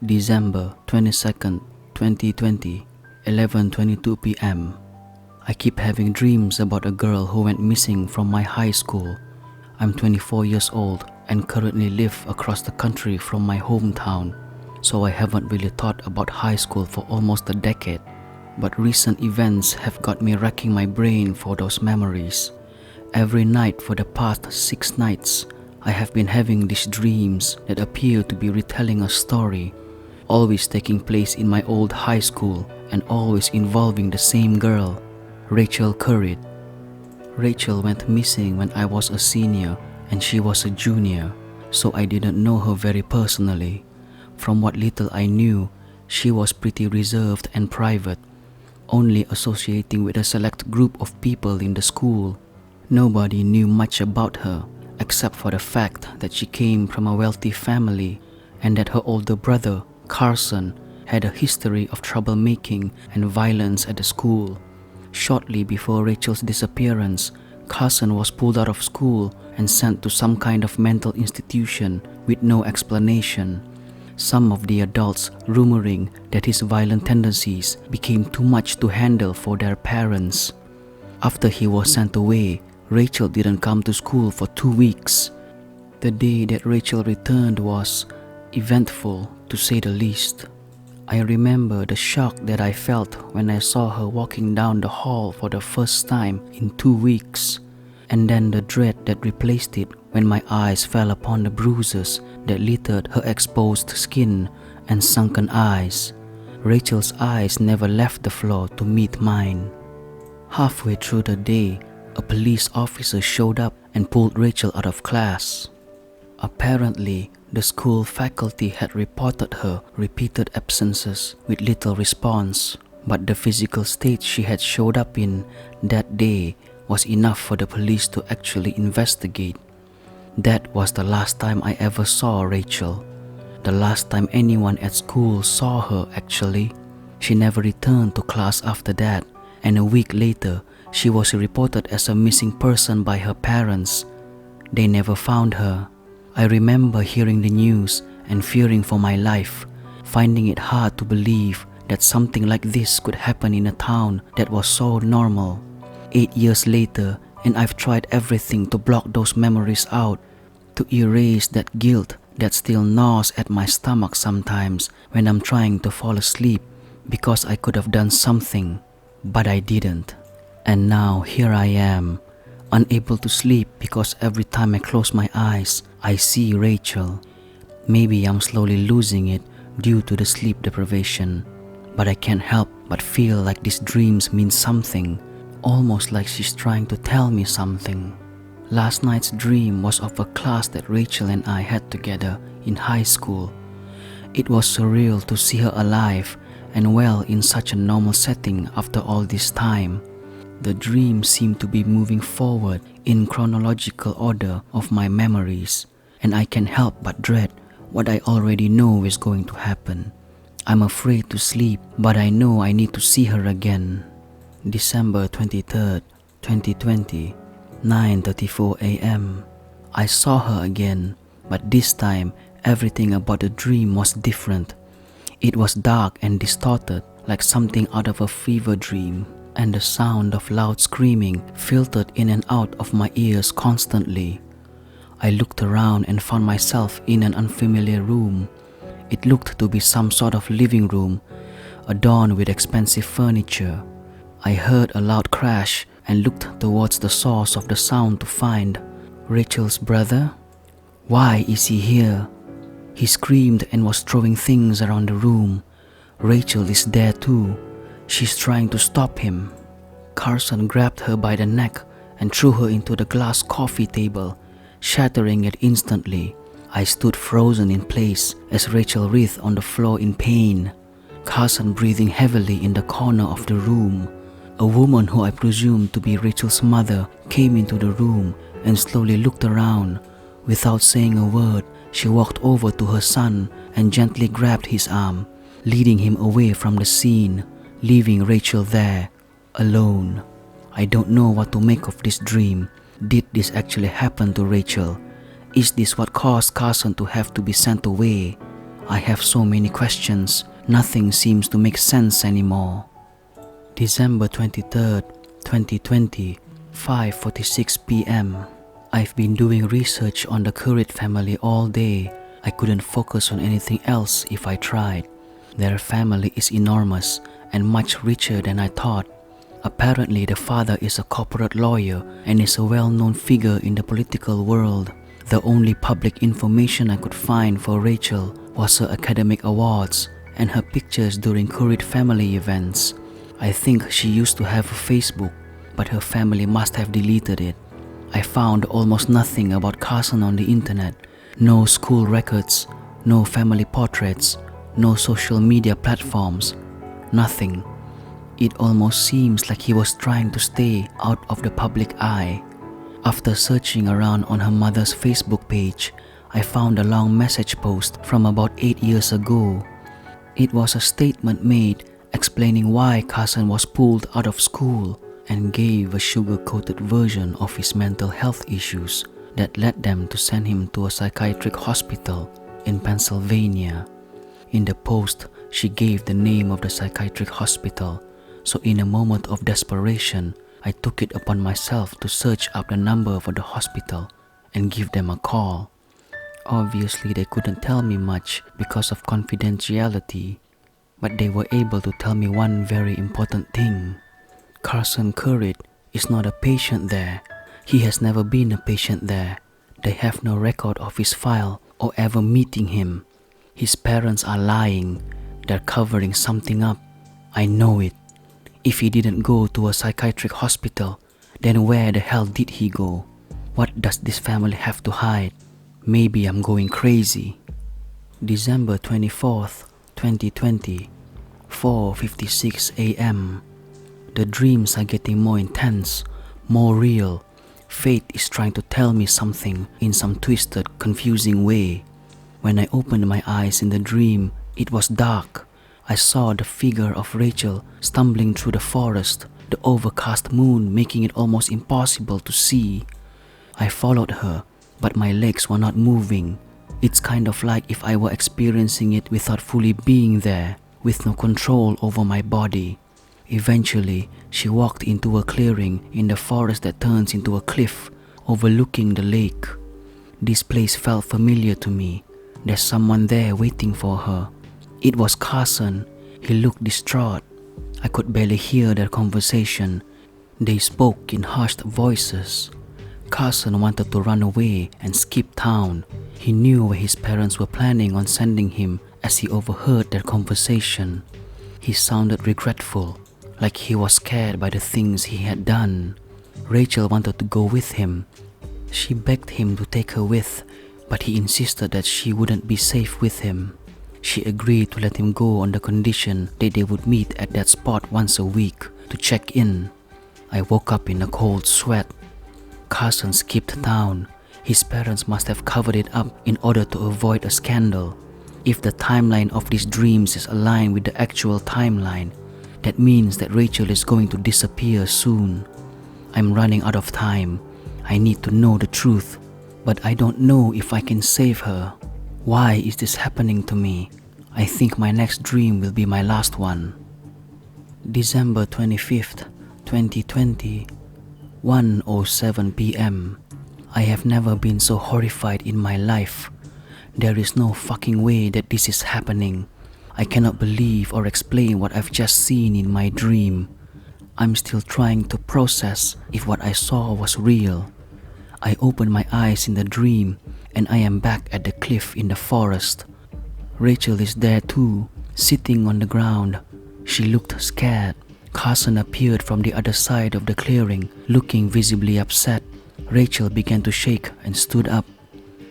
December 22nd, 2020, 11:22 p.m. I keep having dreams about a girl who went missing from my high school. I'm 24 years old and currently live across the country from my hometown, so I haven't really thought about high school for almost a decade. But recent events have got me racking my brain for those memories. Every night for the past 6 nights, I have been having these dreams that appear to be retelling a story, always taking place in my old high school and always involving the same girl, Rachel Currid. Rachel went missing when I was a senior and she was a junior, so I didn't know her very personally. From what little I knew, she was pretty reserved and private, only associating with a select group of people in the school. Nobody knew much about her, except for the fact that she came from a wealthy family and that her older brother, Carson, had a history of troublemaking and violence at the school. Shortly before Rachel's disappearance, Carson was pulled out of school and sent to some kind of mental institution with no explanation. Some of the adults rumoring that his violent tendencies became too much to handle for their parents. After he was sent away, Rachel didn't come to school for 2 weeks. The day that Rachel returned was eventful, to say the least. I remember the shock that I felt when I saw her walking down the hall for the first time in 2 weeks, and then the dread that replaced it when my eyes fell upon the bruises that littered her exposed skin and sunken eyes. Rachel's eyes never left the floor to meet mine. Halfway through the day, a police officer showed up and pulled Rachel out of class. Apparently, the school faculty had reported her repeated absences with little response, but the physical state she had showed up in that day was enough for the police to actually investigate. That was the last time I ever saw Rachel. The last time anyone at school saw her, actually. She never returned to class after that, and a week later, she was reported as a missing person by her parents. They never found her. I remember hearing the news and fearing for my life, finding it hard to believe that something like this could happen in a town that was so normal. 8 years later, and I've tried everything to block those memories out, to erase that guilt that still gnaws at my stomach sometimes when I'm trying to fall asleep, because I could have done something, but I didn't. And now here I am, unable to sleep because every time I close my eyes, I see Rachel. Maybe I'm slowly losing it due to the sleep deprivation, but I can't help but feel like these dreams mean something, almost like she's trying to tell me something. Last night's dream was of a class that Rachel and I had together in high school. It was surreal to see her alive and well in such a normal setting after all this time. The dream seemed to be moving forward in chronological order of my memories, and I can't help but dread what I already know is going to happen. I'm afraid to sleep, but I know I need to see her again. December 23rd, 2020, 9:34 a.m. I saw her again, but this time everything about the dream was different. It was dark and distorted, like something out of a fever dream, and the sound of loud screaming filtered in and out of my ears constantly. I looked around and found myself in an unfamiliar room. It looked to be some sort of living room, adorned with expensive furniture. I heard a loud crash and looked towards the source of the sound to find Rachel's brother. Why is he here? He screamed and was throwing things around the room. Rachel is there too. She's trying to stop him. Carson grabbed her by the neck and threw her into the glass coffee table, shattering it instantly. I stood frozen in place as Rachel writhed on the floor in pain. Carson breathing heavily in the corner of the room. A woman who I presumed to be Rachel's mother came into the room and slowly looked around. Without saying a word, she walked over to her son and gently grabbed his arm, leading him away from the scene, leaving Rachel there, alone. I don't know what to make of this dream. Did this actually happen to Rachel? Is this what caused Carson to have to be sent away? I have so many questions. Nothing seems to make sense anymore. December 23rd, 2020, 5:46 p.m. I've been doing research on the Currid family all day. I couldn't focus on anything else if I tried. Their family is enormous and much richer than I thought. Apparently, the father is a corporate lawyer and is a well-known figure in the political world. The only public information I could find for Rachel was her academic awards and her pictures during Currid family events. I think she used to have a Facebook, but her family must have deleted it. I found almost nothing about Carson on the internet. No school records, no family portraits, no social media platforms, nothing. It almost seems like he was trying to stay out of the public eye. After searching around on her mother's Facebook page, I found a long message post from about 8 years ago. It was a statement made explaining why Carson was pulled out of school and gave a sugar-coated version of his mental health issues that led them to send him to a psychiatric hospital in Pennsylvania. In the post, she gave the name of the psychiatric hospital, so in a moment of desperation, I took it upon myself to search up the number for the hospital and give them a call. Obviously, they couldn't tell me much because of confidentiality, but they were able to tell me one very important thing. Carson Currid is not a patient there. He has never been a patient there. They have no record of his file or ever meeting him. His parents are lying. They're covering something up. I know it. If he didn't go to a psychiatric hospital, then where the hell did he go? What does this family have to hide? Maybe I'm going crazy. December 24th, 2020, 4:56 a.m. The dreams are getting more intense, more real. Fate is trying to tell me something in some twisted, confusing way. When I opened my eyes in the dream, it was dark. I saw the figure of Rachel stumbling through the forest, the overcast moon making it almost impossible to see. I followed her, but my legs were not moving. It's kind of like if I were experiencing it without fully being there, with no control over my body. Eventually, she walked into a clearing in the forest that turns into a cliff overlooking the lake. This place felt familiar to me. There's someone there waiting for her. It was Carson. He looked distraught. I could barely hear their conversation. They spoke in hushed voices. Carson wanted to run away and skip town. He knew where his parents were planning on sending him as he overheard their conversation. He sounded regretful, like he was scared by the things he had done. Rachel wanted to go with him. She begged him to take her with, but he insisted that she wouldn't be safe with him. She agreed to let him go on the condition that they would meet at that spot once a week to check in. I woke up in a cold sweat. Carson skipped town. His parents must have covered it up in order to avoid a scandal. If the timeline of these dreams is aligned with the actual timeline, that means that Rachel is going to disappear soon. I'm running out of time. I need to know the truth, but I don't know if I can save her. Why is this happening to me? I think my next dream will be my last one. December 25th, 2020, 1:07 p.m. I have never been so horrified in my life. There is no fucking way that this is happening. I cannot believe or explain what I've just seen in my dream. I'm still trying to process if what I saw was real. I opened my eyes in the dream and I am back at the cliff in the forest. Rachel is there too, sitting on the ground. She looked scared. Carson appeared from the other side of the clearing, looking visibly upset. Rachel began to shake and stood up.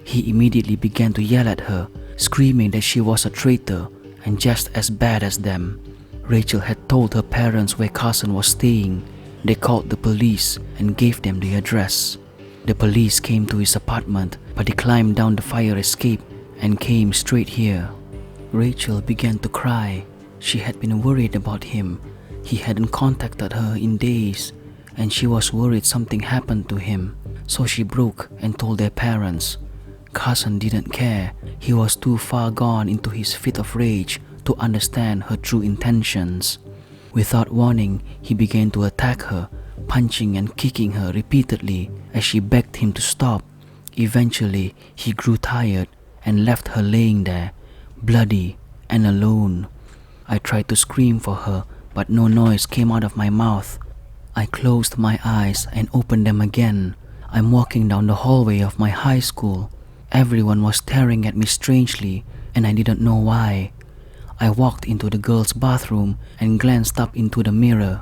He immediately began to yell at her, screaming that she was a traitor and just as bad as them. Rachel had told her parents where Carson was staying. They called the police and gave them the address. The police came to his apartment, but he climbed down the fire escape and came straight here. Rachel began to cry. She had been worried about him. He hadn't contacted her in days, and she was worried something happened to him. So she broke and told their parents. Carson didn't care. He was too far gone into his fit of rage to understand her true intentions. Without warning, he began to attack her, punching and kicking her repeatedly as she begged him to stop. Eventually, he grew tired and left her laying there, bloody and alone. I tried to scream for her, but no noise came out of my mouth. I closed my eyes and opened them again. I'm walking down the hallway of my high school. Everyone was staring at me strangely, and I didn't know why. I walked into the girls' bathroom and glanced up into the mirror.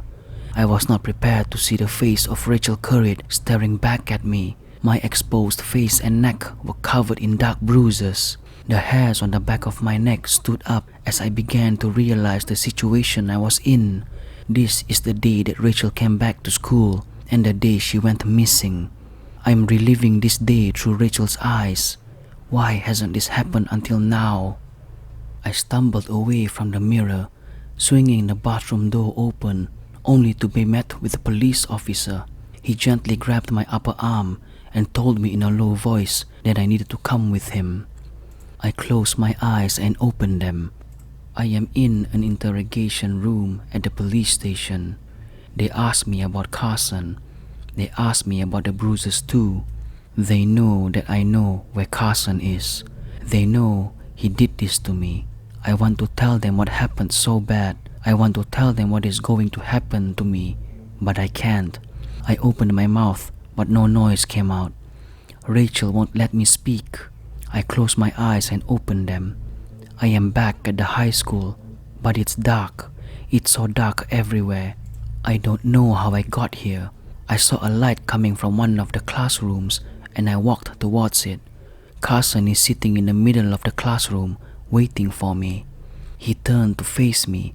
I was not prepared to see the face of Rachel Currid staring back at me. My exposed face and neck were covered in dark bruises. The hairs on the back of my neck stood up as I began to realize the situation I was in. This is the day that Rachel came back to school and the day she went missing. I'm reliving this day through Rachel's eyes. Why hasn't this happened until now? I stumbled away from the mirror, swinging the bathroom door open, only to be met with a police officer. He gently grabbed my upper arm and told me in a low voice that I needed to come with him. I closed my eyes and opened them. I am in an interrogation room at the police station. They asked me about Carson. They asked me about the bruises too. They know that I know where Carson is. They know he did this to me. I want to tell them what happened so bad. I want to tell them what is going to happen to me, but I can't. I opened my mouth, but no noise came out. Rachel won't let me speak. I closed my eyes and opened them. I am back at the high school, but it's dark. It's so dark everywhere. I don't know how I got here. I saw a light coming from one of the classrooms and I walked towards it. Carson is sitting in the middle of the classroom, waiting for me. He turned to face me,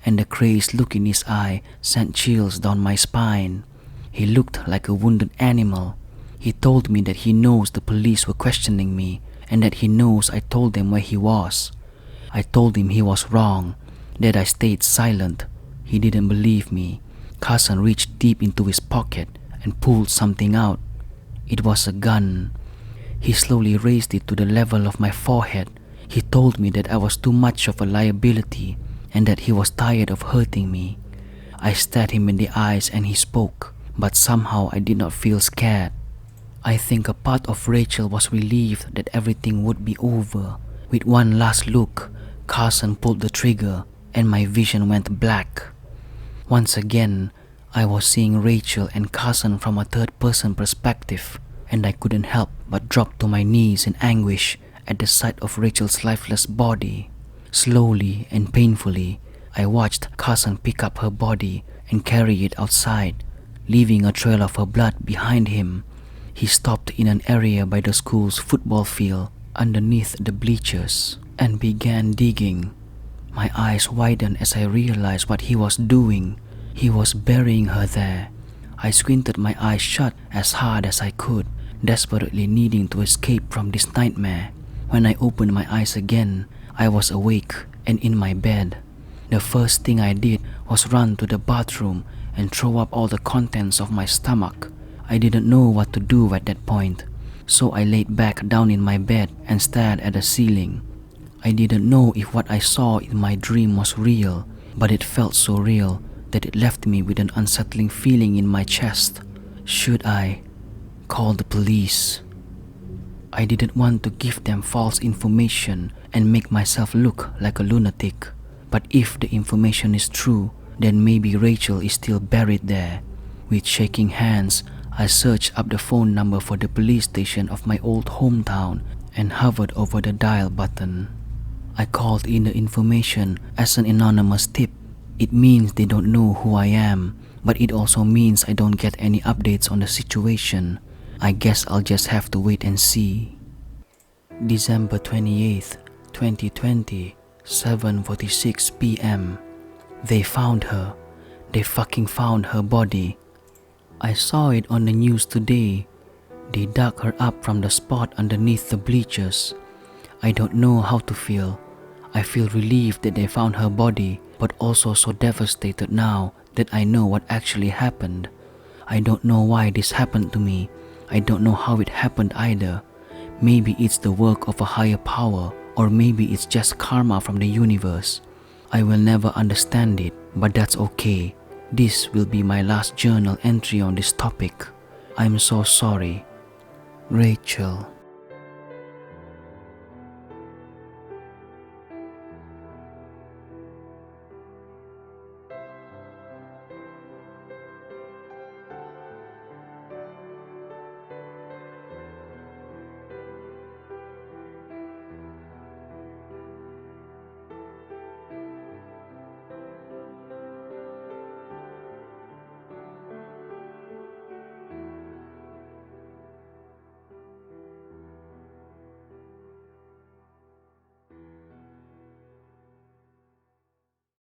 and the crazed look in his eye sent chills down my spine. He looked like a wounded animal. He told me that he knows the police were questioning me and that he knows I told them where he was. I told him he was wrong, that I stayed silent. He didn't believe me. Carson reached deep into his pocket and pulled something out. It was a gun. He slowly raised it to the level of my forehead. He told me that I was too much of a liability and that he was tired of hurting me. I stared him in the eyes and he spoke, but somehow I did not feel scared. I think a part of Rachel was relieved that everything would be over. With one last look, Carson pulled the trigger and my vision went black. Once again, I was seeing Rachel and Carson from a third-person perspective, and I couldn't help but drop to my knees in anguish at the sight of Rachel's lifeless body. Slowly and painfully, I watched Carson pick up her body and carry it outside, leaving a trail of her blood behind him. He stopped in an area by the school's football field underneath the bleachers and began digging. My eyes widened as I realized what he was doing. He was burying her there. I squinted my eyes shut as hard as I could, desperately needing to escape from this nightmare. When I opened my eyes again, I was awake and in my bed. The first thing I did was run to the bathroom and throw up all the contents of my stomach. I didn't know what to do at that point, so I laid back down in my bed and stared at the ceiling. I didn't know if what I saw in my dream was real, but it felt so real that it left me with an unsettling feeling in my chest. Should I call the police? I didn't want to give them false information and make myself look like a lunatic. But if the information is true, then maybe Rachel is still buried there. With shaking hands, I searched up the phone number for the police station of my old hometown and hovered over the dial button. I called in the information as an anonymous tip. It means they don't know who I am, but it also means I don't get any updates on the situation. I guess I'll just have to wait and see. December 28th, 2020, 7:46 p.m. They found her. They fucking found her body. I saw it on the news today. They dug her up from the spot underneath the bleachers. I don't know how to feel. I feel relieved that they found her body, but also so devastated now that I know what actually happened. I don't know why this happened to me. I don't know how it happened either. Maybe it's the work of a higher power, or maybe it's just karma from the universe. I will never understand it, but that's okay. This will be my last journal entry on this topic. I'm so sorry. Rachel.